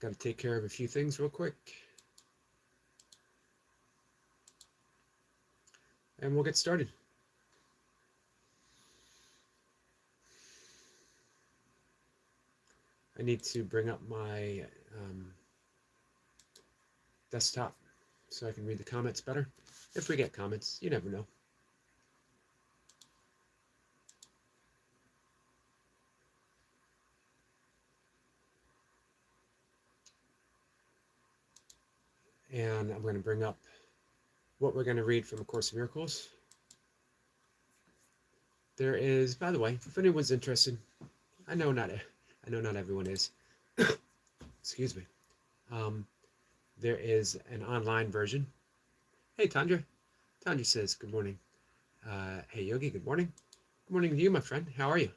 Got to take care of a few things real quick. And we'll get started. I need to bring up my desktop so I can read the comments better. If we get comments, you never know. And I'm going to bring up what we're going to read from A Course in Miracles. There is, by the way, if anyone's interested, I know not everyone is. Excuse me. There is an online version. Hey, Tandra. Tandra says, good morning. Hey, Yogi, good morning. Good morning to you, my friend. How are you?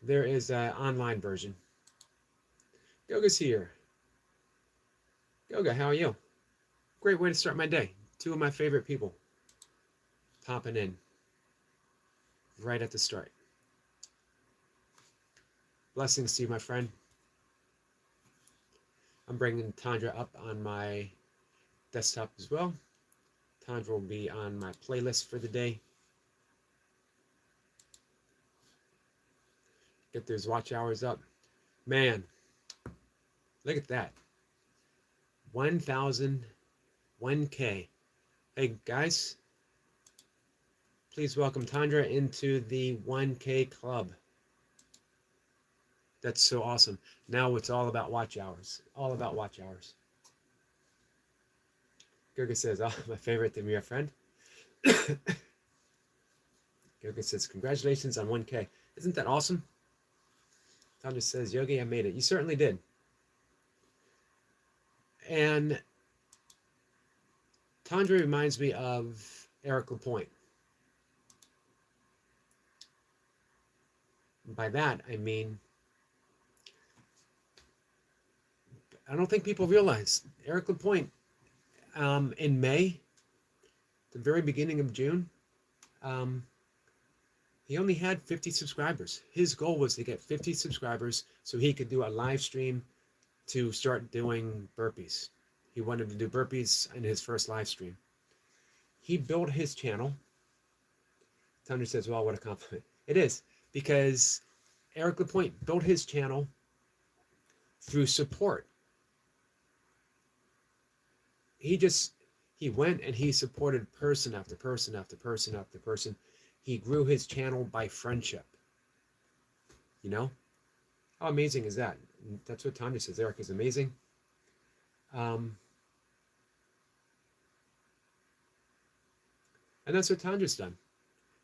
There is an online version. Yoga's here. Yoga, how are you? Great way to start my day. Two of my favorite people popping in right at the start. Blessings to you, my friend. I'm bringing Tandra up on my desktop as well. Tandra will be on my playlist for the day. Get those watch hours up. Man, look at that. 1,000, 1K. Hey, guys, please welcome Tandra into the 1K club. That's so awesome. Now it's all about watch hours. All about watch hours. Gurga says, oh, my favorite to be a friend. Gurga says, congratulations on 1K. Isn't that awesome? Tandra says, Yogi, I made it. You certainly did. And Tandra reminds me of Eric LaPointe. By that, I mean, I don't think people realize Eric LaPointe in May, the very beginning of June, he only had 50 subscribers. His goal was to get 50 subscribers so he could do a live stream to start doing burpees. He wanted to do burpees in his first live stream. He built his channel. Tundra says, well, what a compliment. It is, because Eric LaPointe built his channel through support. He went and he supported person after person after person after person. He grew his channel by friendship. You know? How amazing is that? That's what Tanya says. Eric is amazing. And that's what Tandra's done.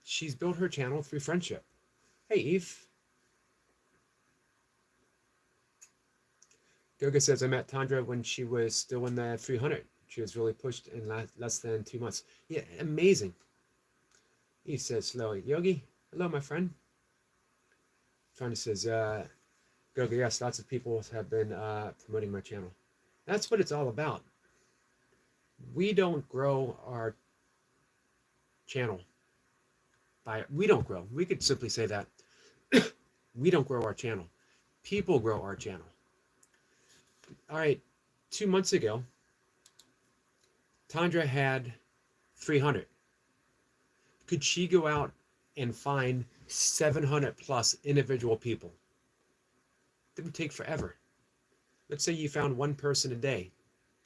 She's built her channel through friendship. Hey, Eve. Goga says, I met Tandra when she was still in the 300. She was really pushed in less than 2 months. Yeah, amazing. Eve says, hello, Yogi. Hello, my friend. Tandra says, Goga, yes, lots of people have been promoting my channel. That's what it's all about. We don't grow our channel. We don't grow. We could simply say that. We don't grow our channel. People grow our channel. All right, 2 months ago, Tandra had 300. Could she go out and find 700 plus individual people? It would take forever. Let's say you found one person a day,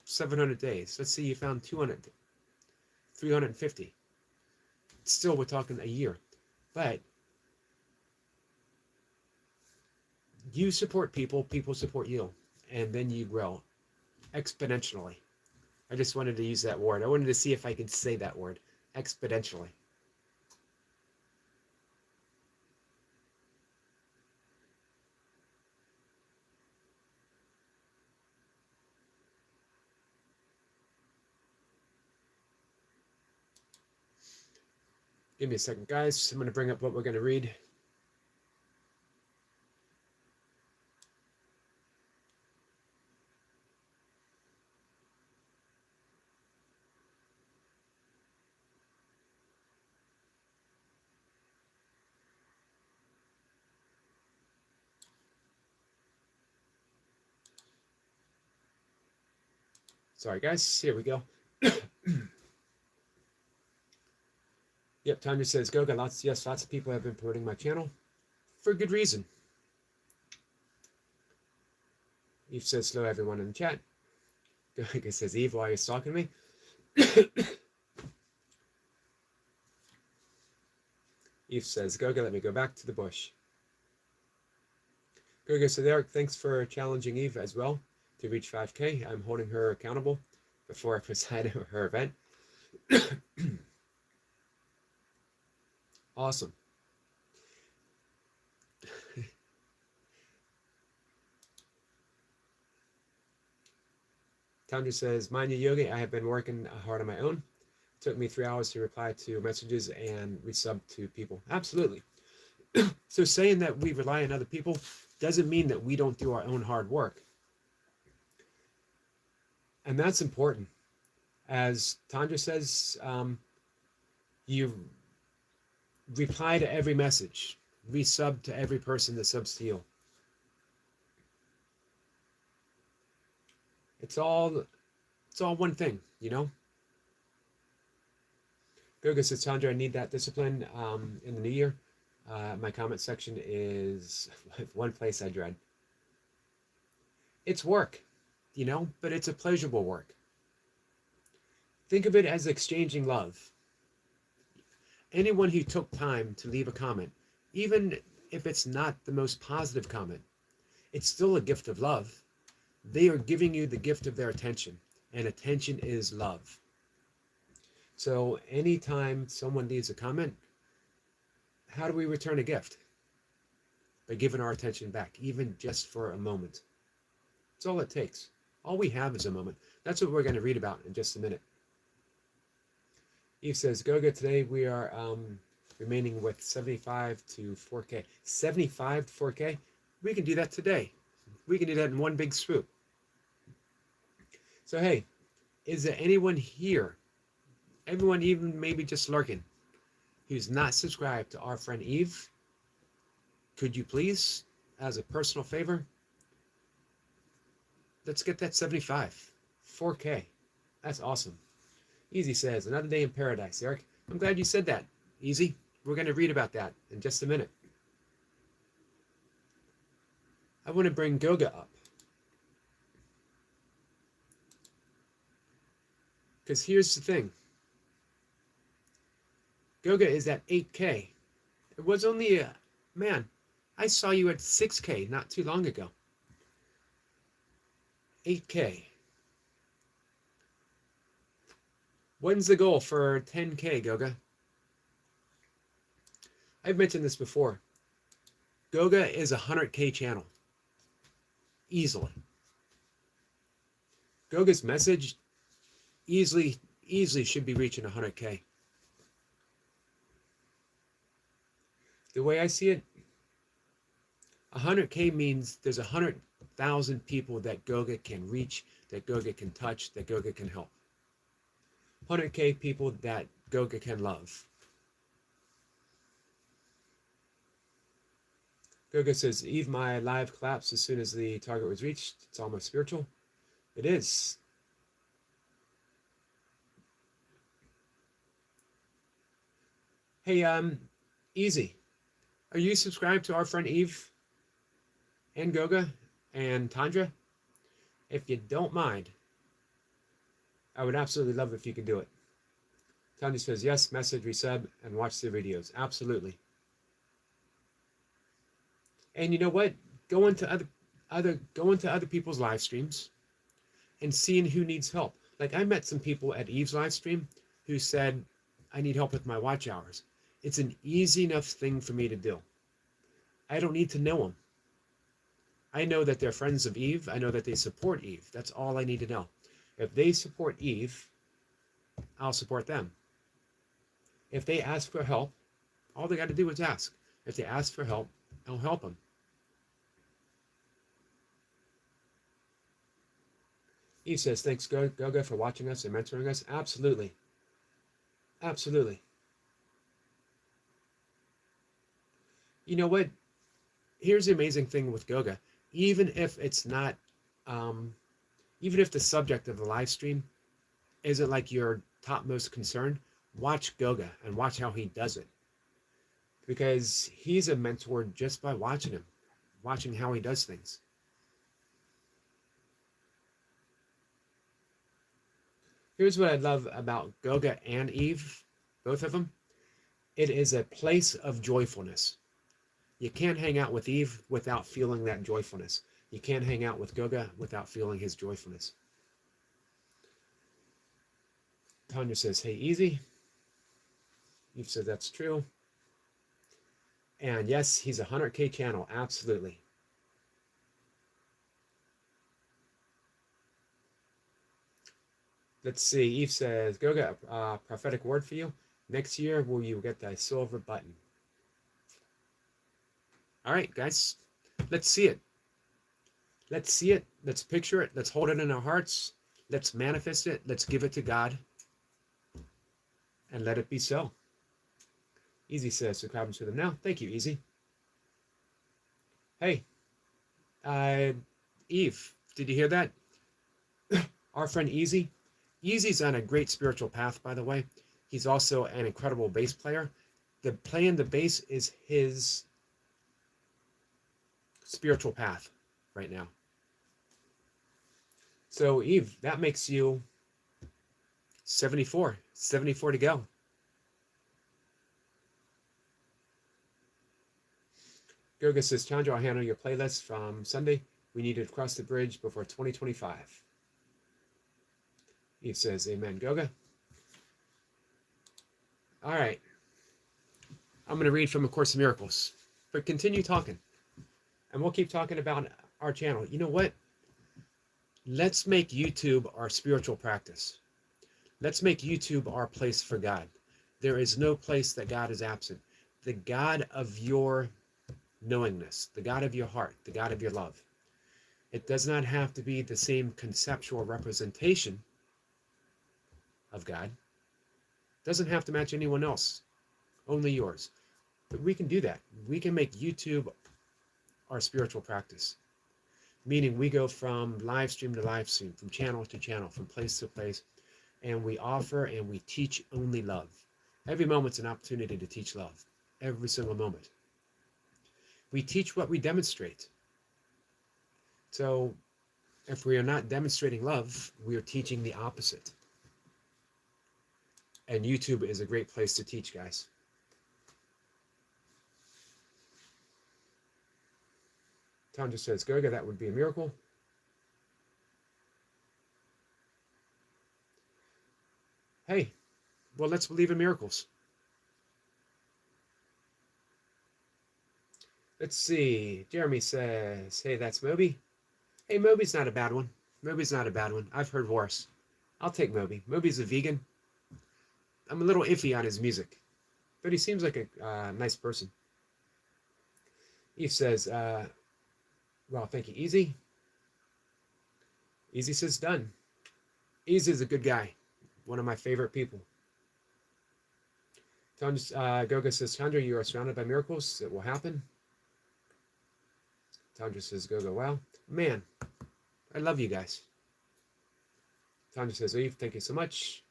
700 days. Let's say you found 200, 350. Still, we're talking a year. But you support people, people support you. And then you grow exponentially. I just wanted to use that word. I wanted to see if I could say that word, exponentially. Give me a second, guys. I'm going to bring up what we're going to read. Sorry, guys. Here we go. Yep, Tanya says, Goga, lots of people have been promoting my channel for good reason. Eve says, hello, everyone in the chat. Goga says, Eve, why are you stalking me? Eve says, Goga, let me go back to the bush. Goga says, Eric, thanks for challenging Eve as well to reach 5K. I'm holding her accountable before I preside at her event. Awesome. Tanya says, mind you, Yogi, I have been working hard on my own. It took me 3 hours to reply to messages and resub to people. Absolutely. So saying that we rely on other people doesn't mean that we don't do our own hard work. And that's important. As Tanya says, you reply to every message, resub to every person that subs to you. It's all one thing, you know? Goga says, Chandra, I need that discipline in the new year. My comment section is one place I dread. It's work, you know, but it's a pleasurable work. Think of it as exchanging love. Anyone who took time to leave a comment, even if it's not the most positive comment, it's still a gift of love. They are giving you the gift of their attention, and attention is love. So anytime someone leaves a comment, how do we return a gift? By giving our attention back, even just for a moment. That's all it takes. All we have is a moment. That's what we're going to read about in just a minute. Eve says, Goga, today we are remaining with 75 to 4K. 75 to 4K? We can do that today. We can do that in one big swoop. So, hey, is there anyone here, everyone even maybe just lurking, who's not subscribed to our friend Eve? Could you please, as a personal favor, let's get that 75, 4K. That's awesome. Easy says, another day in paradise. Eric, I'm glad you said that. Easy. We're going to read about that in just a minute. I want to bring Goga up. Because here's the thing. Goga is at 8K. It was only man, I saw you at 6K not too long ago. 8K. When's the goal for 10K, Goga? I've mentioned this before. Goga is a 100K channel. Easily. Goga's message easily should be reaching 100K. The way I see it, 100K means there's 100,000 people that Goga can reach, that Goga can touch, that Goga can help. 100K people that Goga can love. Goga says, Eve, my live collapsed as soon as the target was reached. It's almost spiritual. It is. Hey, Easy. Are you subscribed to our friend Eve and Goga and Tandra? If you don't mind, I would absolutely love if you could do it. Tanya says, yes, message, resub, and watch the videos. Absolutely. And you know what? Go into other people's live streams and seeing who needs help. Like I met some people at Eve's live stream who said, I need help with my watch hours. It's an easy enough thing for me to do. I don't need to know them. I know that they're friends of Eve. I know that they support Eve. That's all I need to know. If they support Eve, I'll support them. If they ask for help, all they got to do is ask. If they ask for help, I'll help them. Eve says, thanks, Goga, for watching us and mentoring us. Absolutely. Absolutely. You know what? Here's the amazing thing with Goga. Even if it's not Even if the subject of the live stream isn't like your topmost concern, watch Goga and watch how he does it. Because he's a mentor just by watching him, watching how he does things. Here's what I love about Goga and Eve, both of them. It is a place of joyfulness. You can't hang out with Eve without feeling that joyfulness. You can't hang out with Goga without feeling his joyfulness. Tanya says, hey, easy. Eve said that's true. And yes, he's a 100K channel, absolutely. Let's see, Eve says, Goga, prophetic word for you. Next year, will you get that silver button? All right, guys, let's see it. Let's see it. Let's picture it. Let's hold it in our hearts. Let's manifest it. Let's give it to God. And let it be so. Easy says, subscribe to them now. Thank you, Easy. Hey, Eve, did you hear that? Our friend Easy. Easy's on a great spiritual path, by the way. He's also an incredible bass player. The playing the bass is his spiritual path right now. So, Eve, that makes you 74. 74 to go. Goga says, Chandra, I'll handle your playlist from Sunday. We need to cross the bridge before 2025. Eve says, amen, Goga. All right. I'm going to read from A Course in Miracles. But continue talking. And we'll keep talking about our channel. You know what? Let's make YouTube our spiritual practice. Let's make YouTube our place for God. There is no place that God is absent. The God of your knowingness, the God of your heart, the God of your love. It does not have to be the same conceptual representation of God. It doesn't have to match anyone else, only yours. But we can do that. We can make YouTube our spiritual practice. Meaning we go from live stream to live stream, from channel to channel, from place to place, and we offer and we teach only love. Every moment's an opportunity to teach love. Every single moment. We teach what we demonstrate. So if we are not demonstrating love, we are teaching the opposite. And YouTube is a great place to teach, guys. Tanja says, Goga, that would be a miracle. Hey, well, let's believe in miracles. Let's see. Jeremy says, hey, that's Moby. Hey, Moby's not a bad one. Moby's not a bad one. I've heard worse. I'll take Moby. Moby's a vegan. I'm a little iffy on his music, but he seems like a nice person. Eve says, well, thank you, Easy. Easy says done. Easy is a good guy. One of my favorite people. Goga says, Chandra, you are surrounded by miracles. It will happen. Tandra says, Goga, wow. Man, I love you guys. Tandra says, Eve, thank you so much.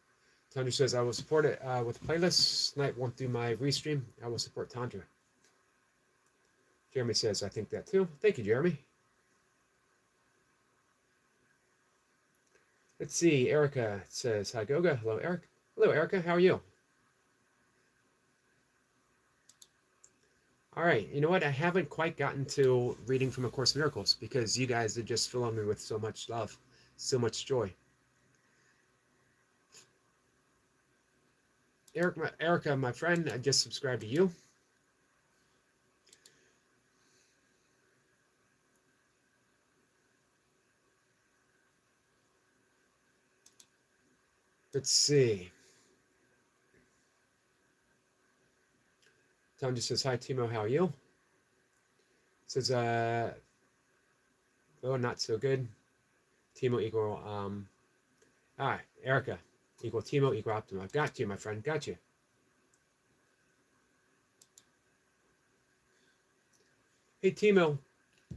Tandra says, I will support it with playlists. Tonight won't do my restream. I will support Tandra. Jeremy says, I think that too. Thank you, Jeremy. Let's see. Erica says, hi, Goga. Hello, Eric. Hello, Erica. How are you? All right. You know what? I haven't quite gotten to reading from A Course in Miracles because you guys are just filling me with so much love, so much joy. Erica, my friend, I just subscribed to you. Let's see. Tom just says, hi, Timo, how are you? Says, oh, not so good. Timo equal, Erica equal Timo equal Optima. Got you, my friend, got you. Hey, Timo,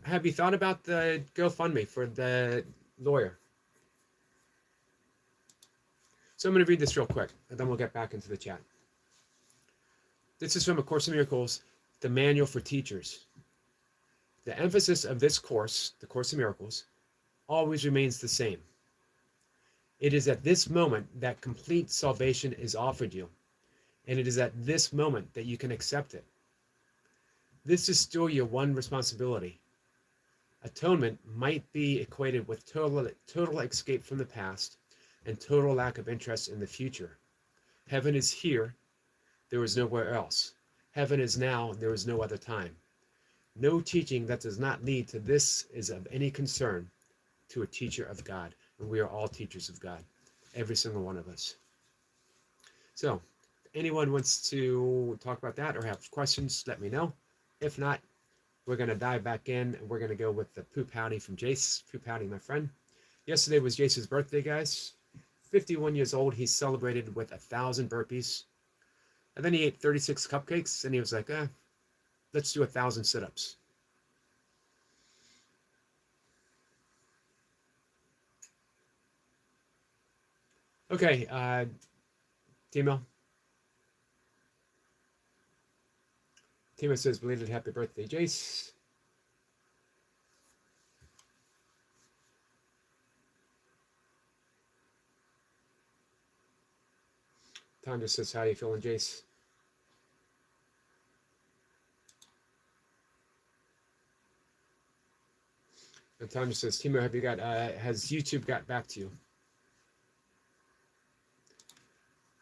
have you thought about the GoFundMe for the lawyer? So I'm going to read this real quick, and then we'll get back into the chat. This is from A Course in Miracles, the Manual for Teachers. The emphasis of this course, the Course in Miracles, always remains the same. It is at this moment that complete salvation is offered you, and it is at this moment that you can accept it. This is still your one responsibility. Atonement might be equated with total escape from the past and total lack of interest in the future. Heaven is here, there is nowhere else. Heaven is now, there is no other time. No teaching that does not lead to this is of any concern to a teacher of God. And we are all teachers of God, every single one of us. So, if anyone wants to talk about that or have questions, let me know. If not, we're going to dive back in, and we're going to go with the poop howdy from Jace. Poop howdy, my friend. Yesterday was Jace's birthday, guys. 51 years old. He celebrated with 1,000 burpees. And then he ate 36 cupcakes, and he was like, let's do 1,000 sit-ups. Okay, Timo. Timo says, belated happy birthday, Jace. Tanya says, how you feeling, Jace? And Tanya says, Timo, have you got, has YouTube got back to you?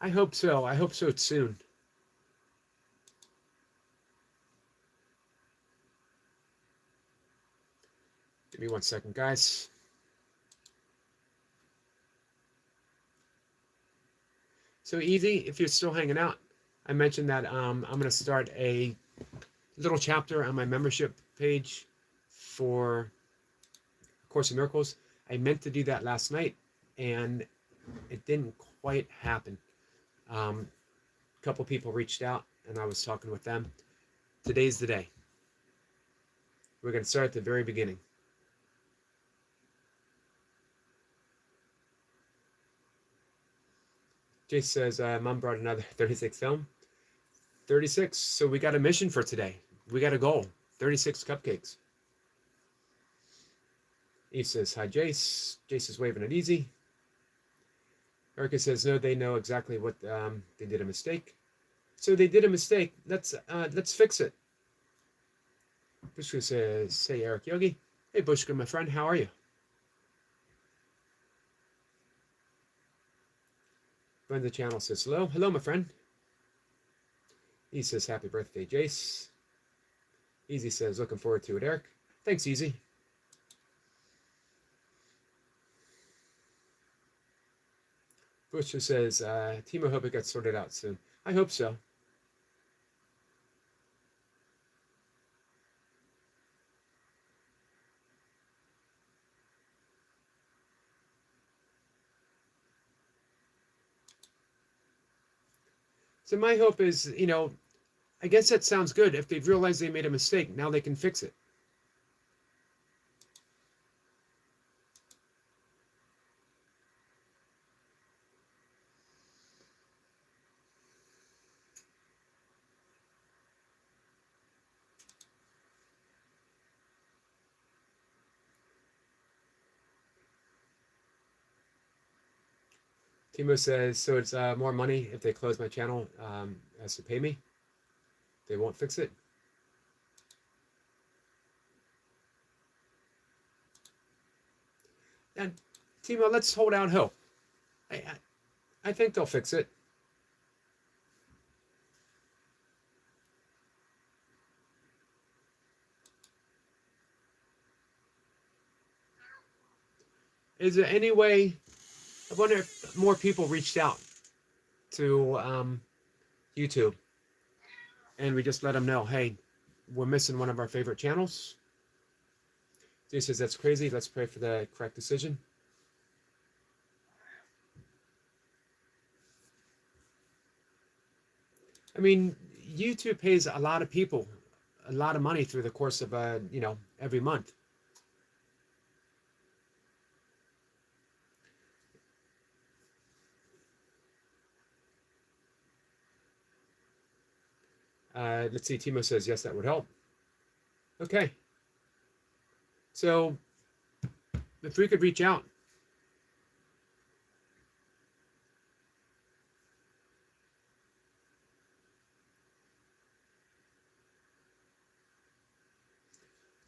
I hope so. I hope so soon. Give me 1 second, guys. So easy, if you're still hanging out, I mentioned that I'm going to start a little chapter on my membership page for Course in Miracles. I meant to do that last night, and it didn't quite happen. A couple people reached out, and I was talking with them. Today's the day. We're going to start at the very beginning. Jace says, Mom brought another 36 film. 36. So we got a mission for today. We got a goal. 36 cupcakes. Eve says, hi, Jace. Jace is waving it easy. Erica says, no, they know exactly what they did a mistake. So they did a mistake. Let's fix it. Bushka says, hey, Eric Yogi. Hey, Bushka, my friend, how are you? Brenda Channel says, hello. Hello, my friend. He says, happy birthday, Jace. Easy says, looking forward to it, Eric. Thanks, Easy. Bushka says, Timo, hope it gets sorted out soon. I hope so. So my hope is, I guess that sounds good. If they've realized they made a mistake, now they can fix it. Timo says, so it's more money if they close my channel as to pay me. They won't fix it. And Timo, let's hold out hope. I think they'll fix it. Is there any way? I wonder if more people reached out to YouTube and we just let them know, hey, we're missing one of our favorite channels. Jay says, that's crazy. Let's pray for the correct decision. I mean, YouTube pays a lot of people a lot of money through the course of, every month. Let's see. Timo says yes, that would help. Okay. So if we could reach out.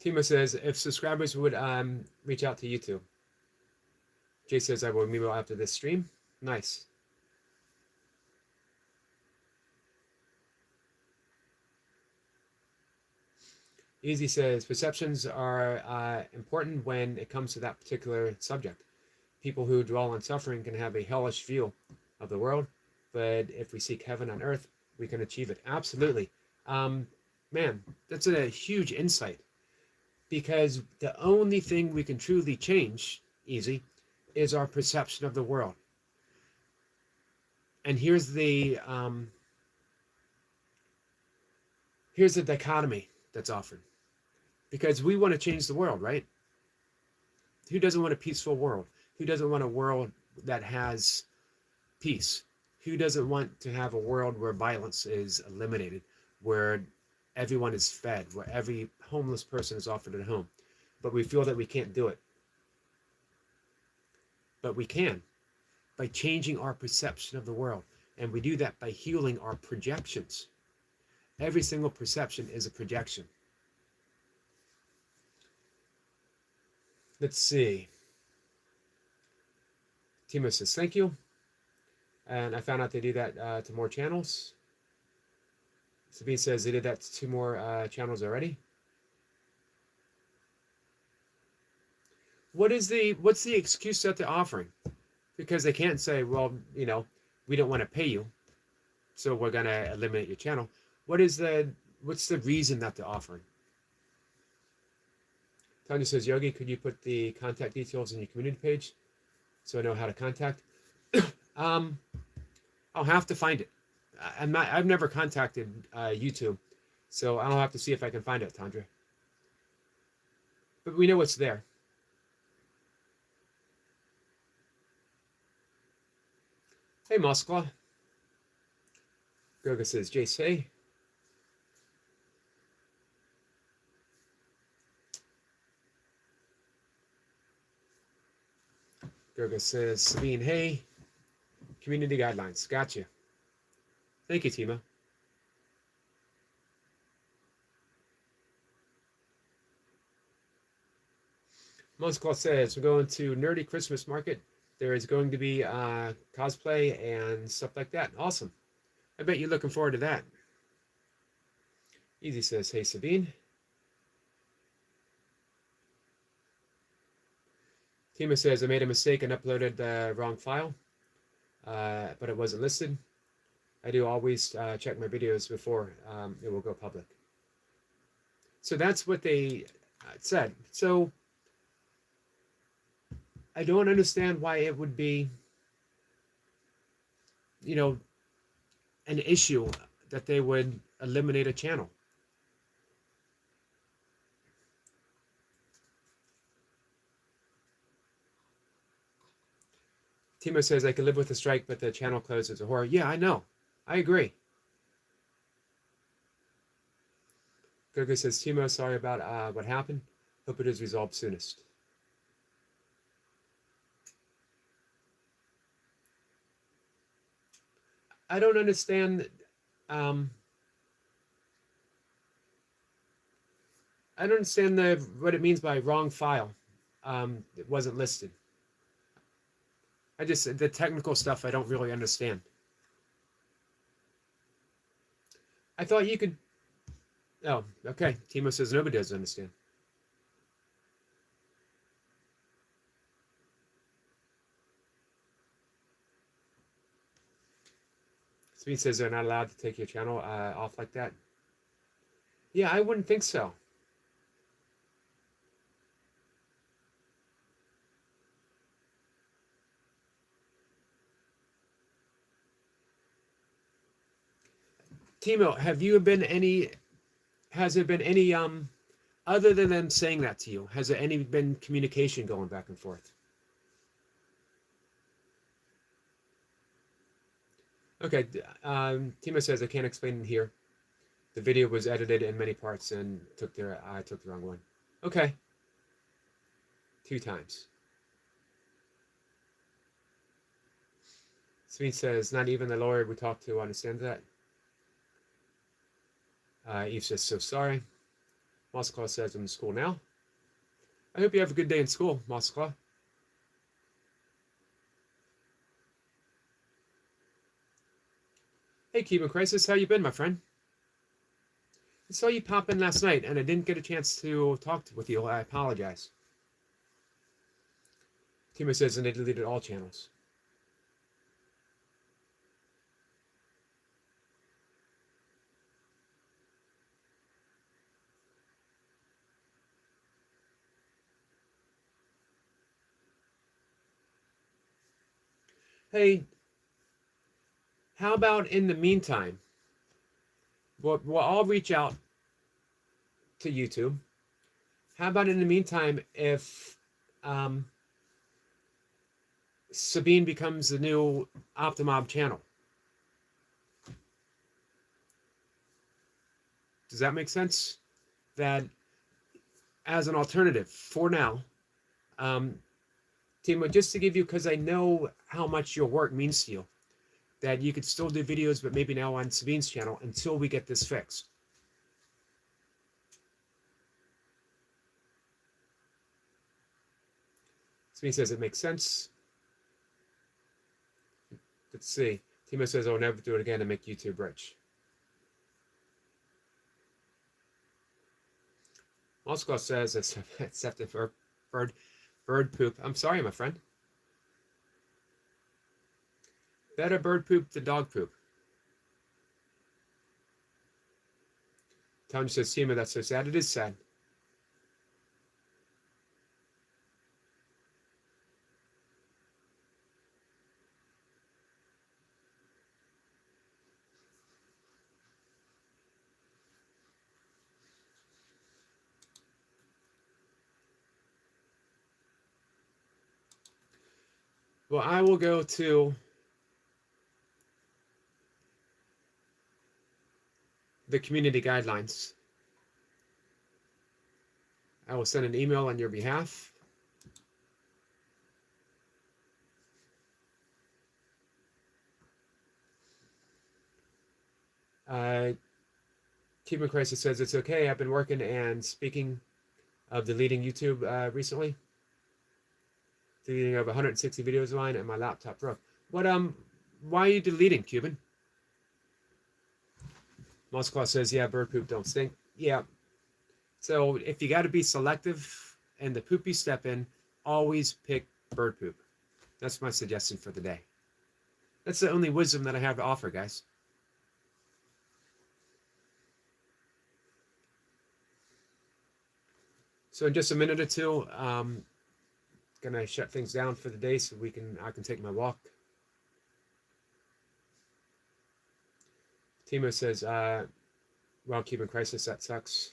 Timo says if subscribers would reach out to YouTube. Jay says I will meet after this stream. Nice. Easy says perceptions are important when it comes to that particular subject. People who dwell on suffering can have a hellish view of the world, but if we seek heaven on earth, we can achieve it. Absolutely. Man, that's a huge insight, because the only thing we can truly change, easy, is our perception of the world. And here's the dichotomy that's offered, because we want to change the world, right? Who doesn't want a peaceful world? Who doesn't want a world that has peace? Who doesn't want to have a world where violence is eliminated, where everyone is fed, where every homeless person is offered a home? But we feel that we can't do it. But we can, by changing our perception of the world. And we do that by healing our projections. Every single perception is a projection. Let's see. Timo says, thank you. And I found out they do that to more channels. Sabine says they did that to 2 more channels already. What's the excuse that they're offering? Because they can't say, well, we don't want to pay you, so we're going to eliminate your channel. What's the reason that they're offering? Tanya says, Yogi, could you put the contact details in your community page so I know how to contact? I'll have to find it. I've never contacted YouTube, so I'll have to see if I can find it, Tandra. But we know it's there. Hey, Moskva. Goga says, Jace, hey. Goga says, Sabine, hey. Community guidelines. Gotcha. Thank you, Timo. Moskva says, we're going to Nerdy Christmas Market. There is going to be cosplay and stuff like that. Awesome. I bet you're looking forward to that. Easy says, hey, Sabine. Timo says, I made a mistake and uploaded the wrong file, but it wasn't listed. I do always check my videos before it will go public. So that's what they said. So I don't understand why it would be, an issue that they would eliminate a channel. Timo says, I can live with the strike, but the channel closed is a horror. Yeah, I know. I agree. Gogo says, Timo, sorry about what happened. Hope it is resolved soonest. I don't understand. I don't understand what it means by wrong file. It wasn't listed. The technical stuff I don't really understand. I thought you could. Oh, okay. Timo says nobody does understand. Speed says they're not allowed to take your channel off like that. Yeah, I wouldn't think so. Timo, has there been any other than them saying that to you, has there any been communication going back and forth? Okay, Timo says I can't explain it here. The video was edited in many parts and I took the wrong one. Okay. 2 times. Smith says, not even the lawyer we talked to understands that. Eve says, so sorry. Moskva says, I'm in school now. I hope you have a good day in school, Moskva. Hey, Cuban Crisis, how you been, my friend? I saw you pop in last night, and I didn't get a chance to talk with you. I apologize. Timo says, and they deleted all channels. Hey, how about in the meantime, we'll all reach out to YouTube. How about in the meantime, if Sabine becomes the new Optimob channel? Does that make sense? That as an alternative for now, Timo, just to give you, because I know how much your work means to you, that you could still do videos, but maybe now on Sabine's channel until we get this fixed. Sabine says it makes sense. Let's see. Timo says I'll never do it again to make YouTube rich. Moskva says accepted for bird poop. I'm sorry, my friend. Better bird poop than dog poop. Tanya says, Timo, that's so sad. It is sad. Well, I will go to the community guidelines. I will send an email on your behalf. Cuban Crisis says it's okay. I've been working and speaking of deleting YouTube recently. Deleting over 160 videos of mine and my laptop broke. What why are you deleting, Cuban? Moskva says, yeah, bird poop don't stink. Yeah. So if you got to be selective and the poop you step in, always pick bird poop. That's my suggestion for the day. That's the only wisdom that I have to offer, guys. So in just a minute or two, gonna shut things down for the day so I can take my walk. Timo says, well, Cuban Crisis, that sucks.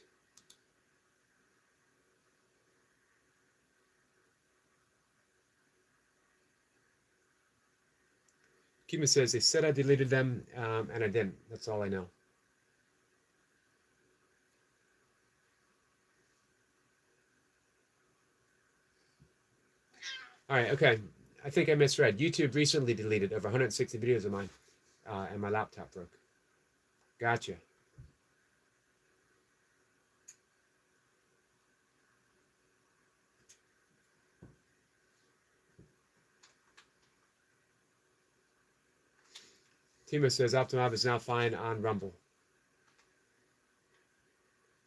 Cuban says, they said I deleted them, and I didn't. That's all I know. All right, okay. I think I misread. YouTube recently deleted over 160 videos of mine, and my laptop broke. Gotcha. Timo says, Optimob is now fine on Rumble.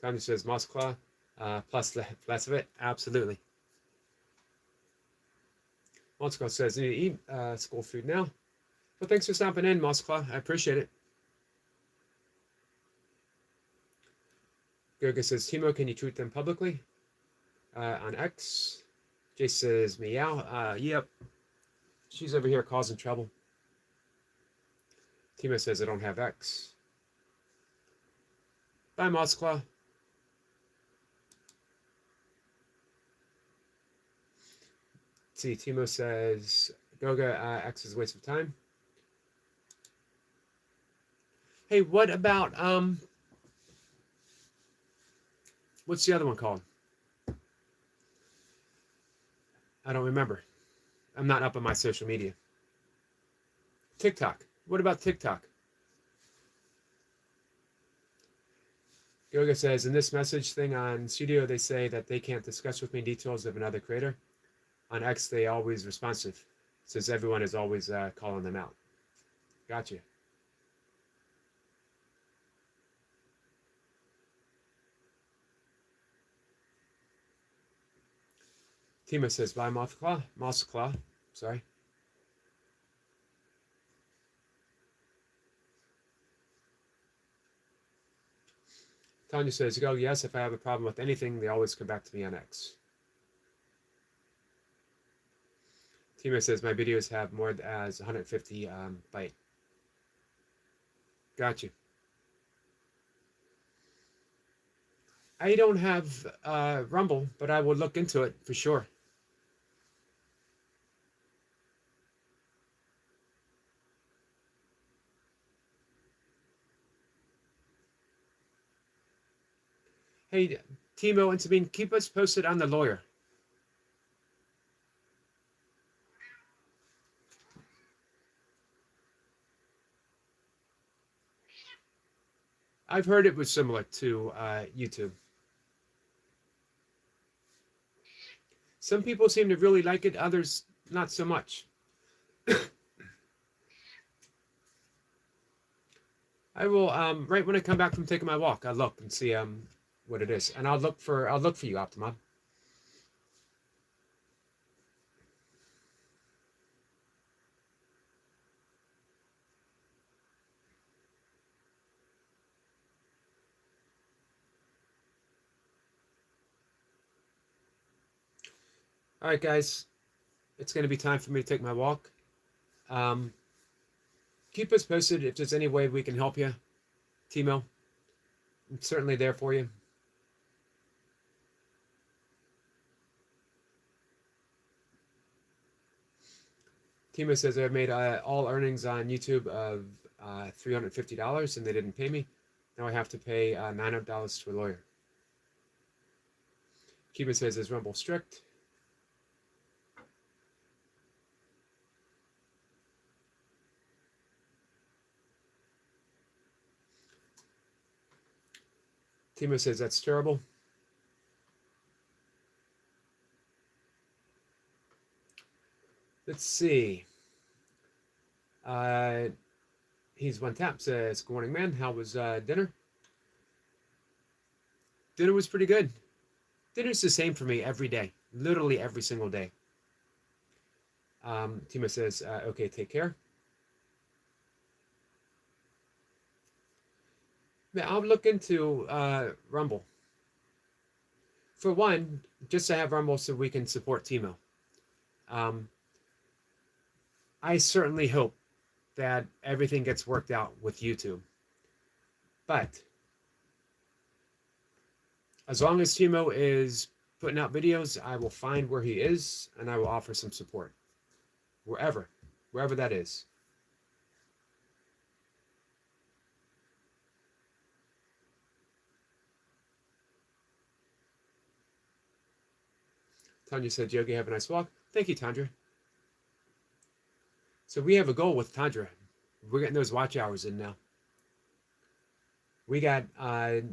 Tanya says, Moskva, plus less of it. Absolutely. Moskva says, you need to eat school food now. Well, thanks for stopping in, Moskva. I appreciate it. Goga says, Timo, can you tweet them publicly on X? Jay says, meow. Yep. She's over here causing trouble. Timo says, I don't have X. Bye, Moskva. See, Timo says, Goga, X is a waste of time. Hey, what about What's the other one called? I don't remember. I'm not up on my social media. TikTok. What about TikTok? Yoga says, in this message thing on Studio, they say that they can't discuss with me details of another creator. On X, they always responsive. Says everyone is always calling them out. Gotcha. Tima says, bye, Mothclaw. Mothclaw. Sorry. Tanya says, go, yes, if I have a problem with anything, they always come back to me on X. Tima says, my videos have more as 150 byte. Got you. I don't have Rumble, but I will look into it for sure. Hey, Timo and Sabine, keep us posted on the lawyer. I've heard it was similar to YouTube. Some people seem to really like it, others not so much. I will right when I come back from taking my walk, I'll look and see what it is, and I'll look for you, Optimum. All right, guys, it's going to be time for me to take my walk. Keep us posted if there's any way we can help you, Timo. I'm certainly there for you. Timo says I've made all earnings on YouTube of $350 and they didn't pay me. Now I have to pay $900 to a lawyer. Timo says, is Rumble strict? Timo says that's terrible. Let's see. He's one tap says, good morning, man. How was dinner? Dinner was pretty good. Dinner's the same for me every day, literally every single day. Timo says, okay, take care. Yeah, I'll look into Rumble. For one, just to have Rumble so we can support Timo. I certainly hope that everything gets worked out with YouTube. But as long as Timo is putting out videos, I will find where he is and I will offer some support. Wherever that is. Tanya said, Yogi, have a nice walk. Thank you, Tandra. So we have a goal with Tandra. We're getting those watch hours in now. We got 10K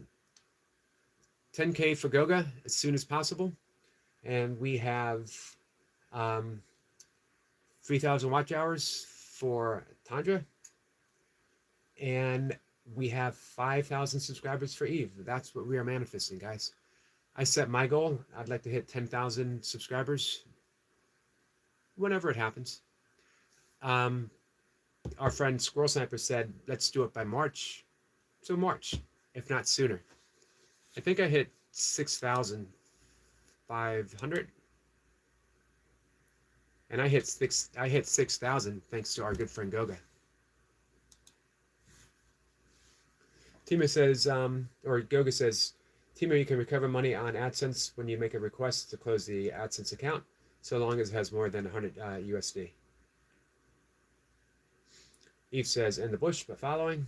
for Goga as soon as possible. And we have 3,000 watch hours for Tandra. And we have 5,000 subscribers for Eve. That's what we are manifesting, guys. I set my goal. I'd like to hit 10,000 subscribers whenever it happens. Our friend Squirrel Sniper said, let's do it by March. So March, if not sooner. I think I hit 6,500. And I hit 6,000 thanks to our good friend Goga. Timo says, or Goga says, Timo, you can recover money on AdSense when you make a request to close the AdSense account, so long as it has more than 100 USD. Eve says, in the bush, but following.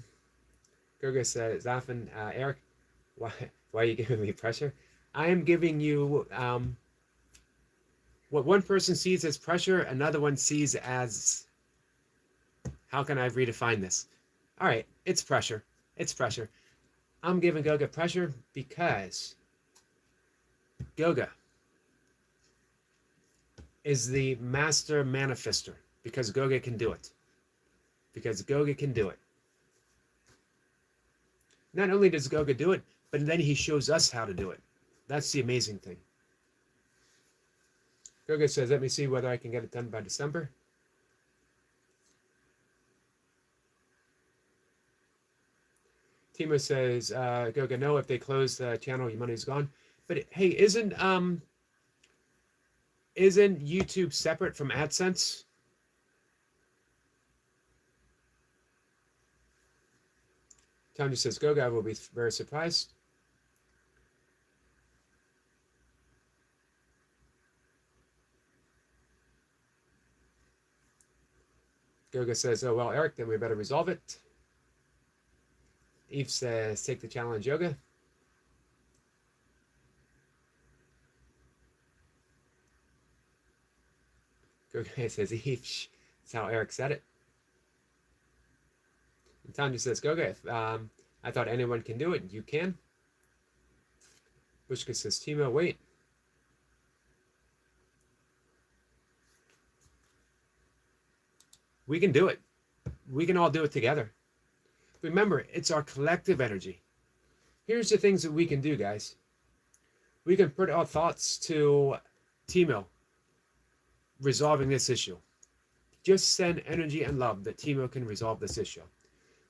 Goga says, often, Eric, why are you giving me pressure? I am giving you what one person sees as pressure, another one sees as, how can I redefine this? All right, it's pressure. It's pressure. I'm giving Goga pressure because Goga is the master manifester, because Goga can do it. Because Goga can do it. Not only does Goga do it, but then he shows us how to do it. That's the amazing thing. Goga says, let me see whether I can get it done by December. Timo says, Goga, no, if they close the channel, your money's gone. But hey, isn't YouTube separate from AdSense? Tanya says, Goga, I will be very surprised. Goga says, oh, well, Eric, then we better resolve it. Eve says, take the challenge, Yoga. Goga says, Eve, that's how Eric said it. And Tanya says, Goga, if I thought anyone can do it, you can. Bushka says, Timo, wait. We can do it. We can all do it together. Remember, it's our collective energy. Here's the things that we can do, guys. We can put our thoughts to Timo resolving this issue. Just send energy and love that Timo can resolve this issue.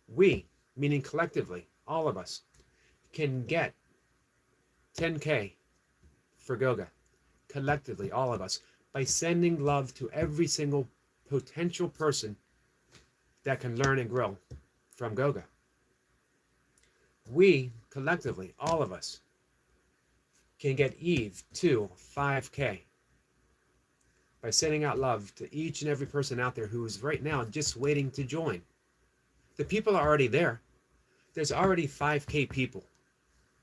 We, meaning collectively, all of us, can get 10K for Goga. Collectively, all of us, by sending love to every single potential person that can learn and grow from Goga. We, collectively, all of us, can get Eve to 5K by sending out love to each and every person out there who is right now just waiting to join. The people are already there. There's already 5K people,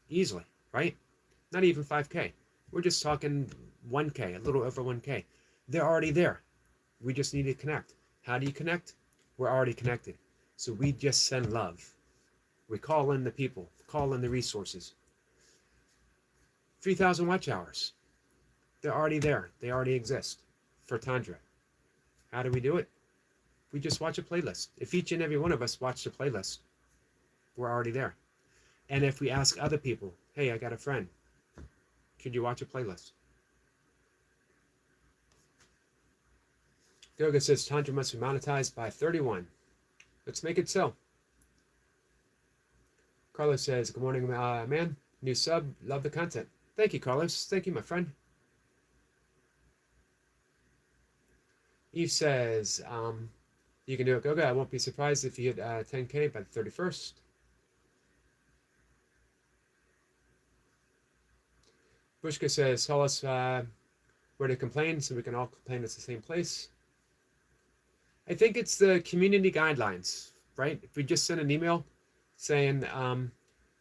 easily, right? Not even 5K. We're just talking 1K, a little over 1K. They're already there. We just need to connect. How do you connect? We're already connected. So we just send love. We call in the people, call in the resources. 3,000 watch hours. They're already there. They already exist for Tandra. How do we do it? We just watch a playlist. If each and every one of us watched a playlist, we're already there. And if we ask other people, hey, I got a friend, could you watch a playlist? Goga says Tandra must be monetized by 31. Let's make it so. Carlos says, good morning, man. New sub, love the content. Thank you, Carlos. Thank you, my friend. Eve says, you can do it, Goga. I won't be surprised if you hit 10K by the 31st. Bushka says, tell us where to complain so we can all complain at the same place. I think it's the community guidelines, right? If we just send an email saying,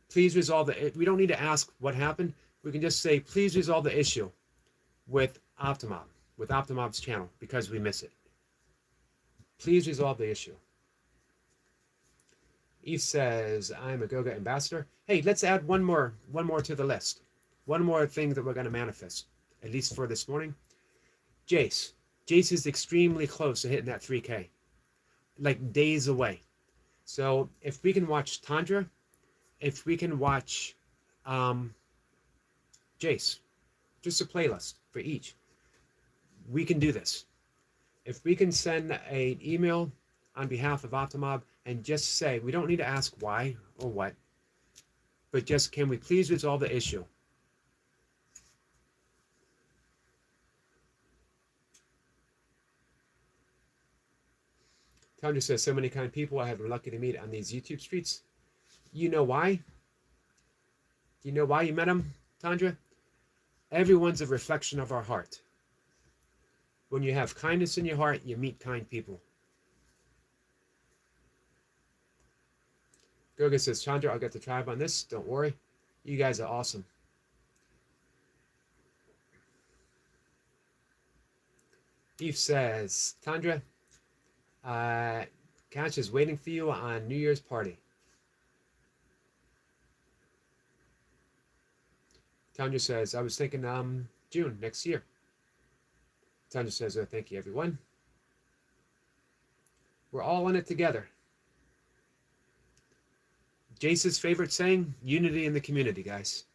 please resolve we don't need to ask what happened. We can just say, please resolve the issue with Optimob, with Optimob's channel, because we miss it. Please resolve the issue. Eve says, I'm a Goga ambassador. Hey, let's add one more to the list. One more thing that we're going to manifest, at least for this morning. Jace. Jace is extremely close to hitting that 3K, like days away. So if we can watch Tandra, if we can watch Jace, just a playlist for each, we can do this. If we can send an email on behalf of Optimob and just say, we don't need to ask why or what, but just, can we please resolve the issue? Tandra says, so many kind people I have been lucky to meet on these YouTube streets. You know why? Do you know why you met them, Tandra? Everyone's a reflection of our heart. When you have kindness in your heart, you meet kind people. Goga says, Chandra, I'll get the tribe on this. Don't worry. You guys are awesome. Eve says, Tandra, Cash is waiting for you on New Year's party. Tandra says, I was thinking June next year. Tandra says, oh, thank you, everyone. We're all in it together. Jace's favorite saying, unity in the community, guys.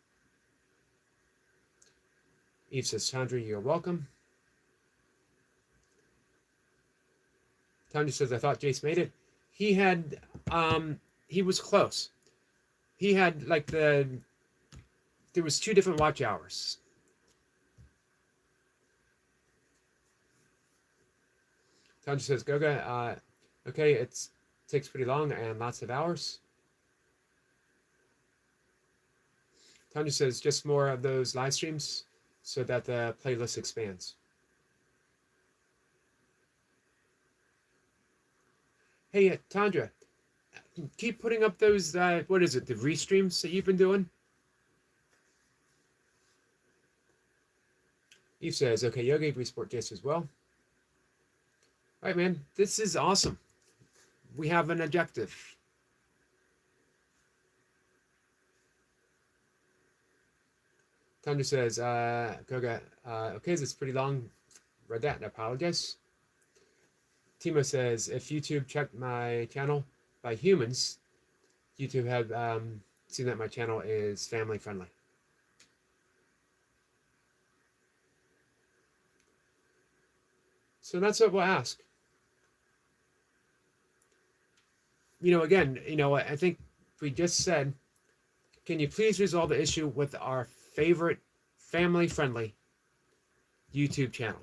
Eve says, Tandra, you're welcome. Tandra says, I thought Jace made it. He had, he was close. He had like there was 2 different watch hours. Tandra says, Goga, okay, it takes pretty long and lots of hours. Tandra says, just more of those live streams so that the playlist expands. Hey, Tandra, keep putting up those, what is it, the restreams that you've been doing? Eve says, okay, Yogi, resport Jace as well. All right, man, this is awesome. We have an objective. Tandra says, Goga, okay, this is pretty long. Read that and I apologize. Timo says, if YouTube checked my channel by humans, YouTube have seen that my channel is family friendly. So that's what we'll ask. Again, I think we just said, can you please resolve the issue with our favorite family friendly YouTube channel?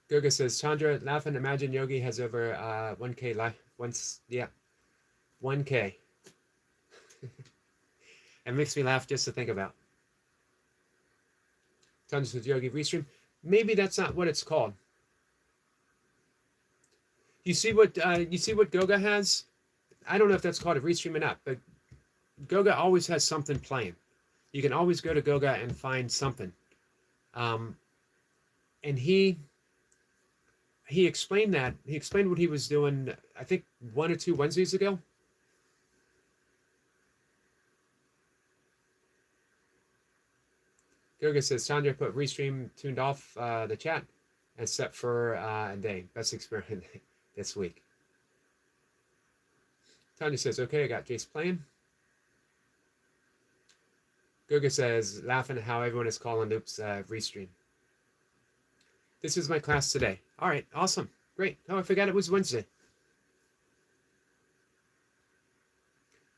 Goga says, Chandra, laugh and imagine Yogi has over 1K life. 1K. It makes me laugh just to think about. Chandra says, Yogi restream. Maybe that's not what it's called. You see what Goga has? I don't know if that's called a restream or not, but Goga always has something playing. You can always go to Goga and find something. And he explained that. He explained what he was doing, I think 1 or 2 Wednesdays ago. Goga says, Chandra put restream tuned off the chat and set for a day. Best experience this week. Tanya says, okay, I got Jace playing. Goga says, laughing at how everyone is calling Oops restream. This is my class today. All right, awesome. Great. Oh, I forgot it was Wednesday.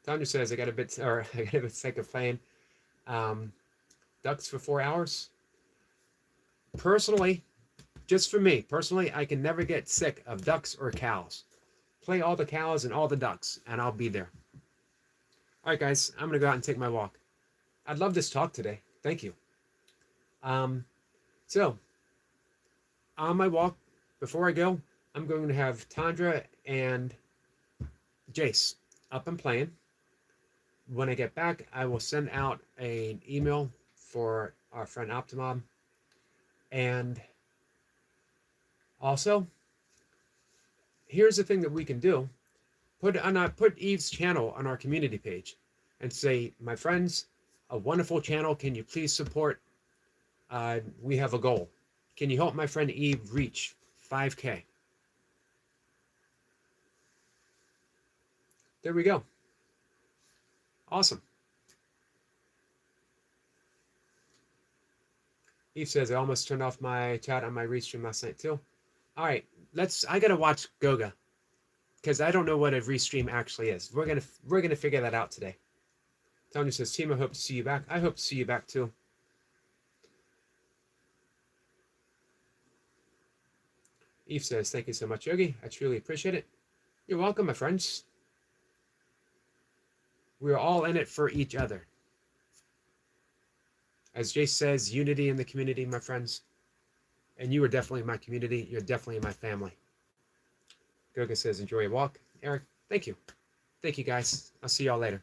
Tanya says, I got a bit sick of playing ducks for 4 hours. Personally, just for me, I can never get sick of ducks or cows. Play all the cows and all the ducks, and I'll be there. All right, guys, I'm going to go out and take my walk. I'd love this talk today. Thank you. So, on my walk, before I go, I'm going to have Tandra and Jace up and playing. When I get back, I will send out an email for our friend Optimum. And also, here's the thing that we can do. Put Eve's channel on our community page and say, my friends, a wonderful channel. Can you please support? We have a goal. Can you help my friend Eve reach 5K? There we go. Awesome. Eve says, I almost turned off my chat on my restream last night too. All right, I gotta watch Goga because I don't know what a restream actually is. We're gonna figure that out today. Tony says, team, I hope to see you back. I hope to see you back too. Eve says, thank you so much, Yogi. I truly appreciate it. You're welcome, my friends. We're all in it for each other. As Jace says, unity in the community, my friends. And you are definitely my community. You're definitely my family. Goga says, enjoy your walk. Eric, thank you. Thank you, guys. I'll see y'all later.